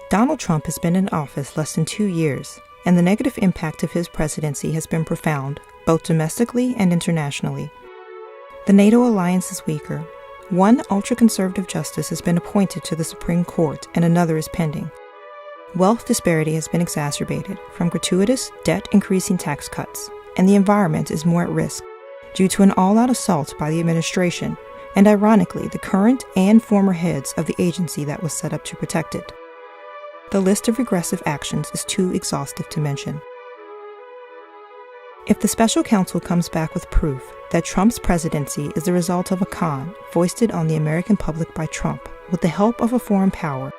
Donald Trump has been in office less than 2 years, and the negative impact of his presidency has been profound, both domestically and internationally. The NATO alliance is weaker. One ultra-conservative justice has been appointed to the Supreme Court, and another is pending. Wealth disparity has been exacerbated from gratuitous, debt-increasing tax cuts, and the environment is more at risk due to an all-out assault by the administration and, ironically, the current and former heads of the agency that was set up to protect it. The list of regressive actions is too exhaustive to mention. If the special counsel comes back with proof that Trump's presidency is the result of a con foisted on the American public by Trump with the help of a foreign power,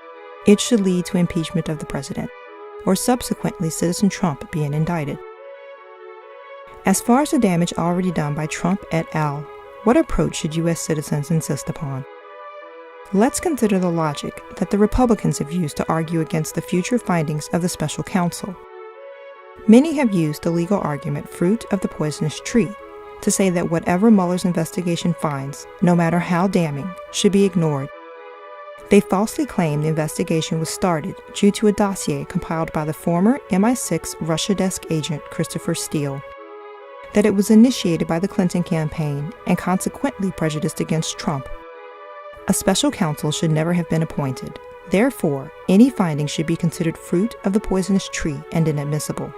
it should lead to impeachment of the president, or subsequently Citizen Trump being indicted. As far as the damage already done by Trump et al., what approach should U.S. citizens insist upon? Let's consider the logic that the Republicans have used to argue against the future findings of the special counsel. Many have used the legal argument fruit of the poisonous tree to say that whatever Mueller's investigation finds, no matter how damning, should be ignored. They falsely claim the investigation was started due to a dossier compiled by the former MI6 Russia desk agent Christopher Steele, that it was initiated by the Clinton campaign and consequently prejudiced against Trump. A special counsel should never have been appointed. Therefore, any findings should be considered fruit of the poisonous tree and inadmissible.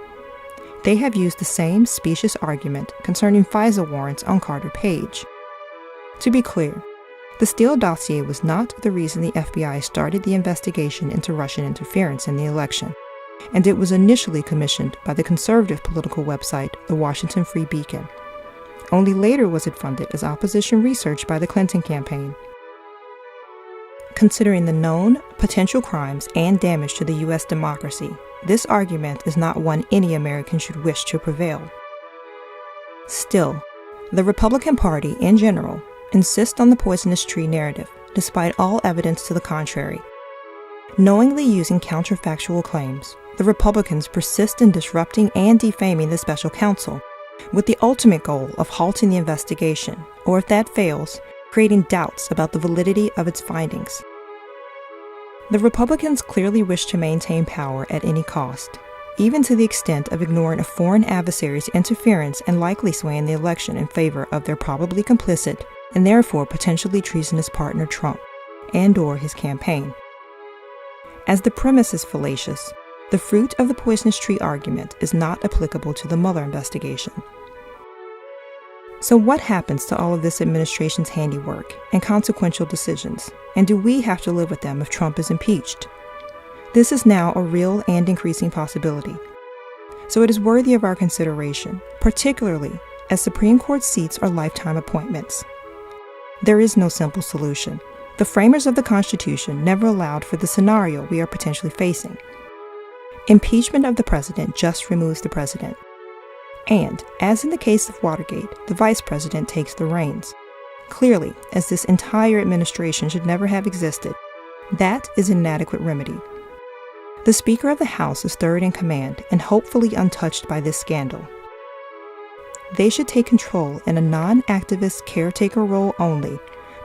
They have used the same specious argument concerning FISA warrants on Carter Page. To be clear, the Steele dossier was not the reason the FBI started the investigation into Russian interference in the election, and it was initially commissioned by the conservative political website, the Washington Free Beacon. Only later was it funded as opposition research by the Clinton campaign. Considering the known potential crimes and damage to the U.S. democracy, this argument is not one any American should wish to prevail. Still, the Republican Party in general insists on the poisonous tree narrative, despite all evidence to the contrary. Knowingly using counterfactual claims, the Republicans persist in disrupting and defaming the special counsel, with the ultimate goal of halting the investigation, or if that fails, creating doubts about the validity of its findings. The Republicans clearly wish to maintain power at any cost, even to the extent of ignoring a foreign adversary's interference and likely swaying the election in favor of their probably complicit and therefore potentially treasonous partner Trump and/or his campaign. As the premise is fallacious, the fruit of the poisonous tree argument is not applicable to the Mueller investigation. So what happens to all of this administration's handiwork and consequential decisions, and do we have to live with them if Trump is impeached? This is now a real and increasing possibility. So it is worthy of our consideration, particularly as Supreme Court seats are lifetime appointments. There is no simple solution. The framers of the Constitution never allowed for the scenario we are potentially facing. Impeachment of the president just removes the president. And, as in the case of Watergate, the vice president takes the reins. Clearly, as this entire administration should never have existed, that is an inadequate remedy. The Speaker of the House is third in command and hopefully untouched by this scandal. They should take control in a non-activist caretaker role only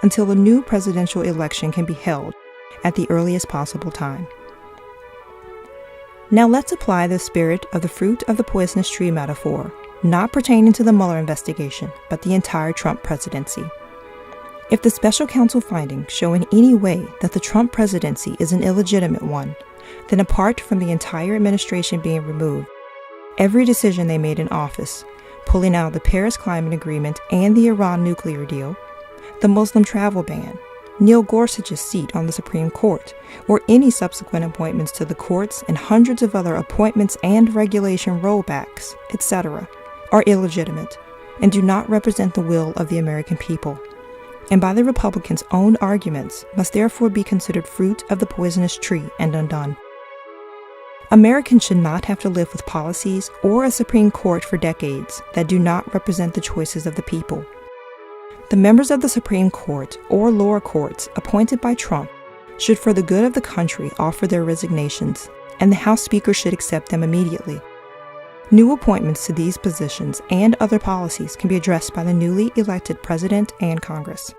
until a new presidential election can be held at the earliest possible time. Now let's apply the spirit of the fruit of the poisonous tree metaphor, not pertaining to the Mueller investigation, but the entire Trump presidency. If the special counsel findings show in any way that the Trump presidency is an illegitimate one, then apart from the entire administration being removed, every decision they made in office, pulling out of the Paris Climate Agreement and the Iran nuclear deal, the Muslim travel ban, Neil Gorsuch's seat on the Supreme Court, or any subsequent appointments to the courts and hundreds of other appointments and regulation rollbacks, etc., are illegitimate and do not represent the will of the American people, and by the Republicans' own arguments must therefore be considered fruit of the poisonous tree and undone. Americans should not have to live with policies or a Supreme Court for decades that do not represent the choices of the people. The members of the Supreme Court or lower courts appointed by Trump should, for the good of the country, offer their resignations, and the House Speaker should accept them immediately. New appointments to these positions and other policies can be addressed by the newly elected President and Congress.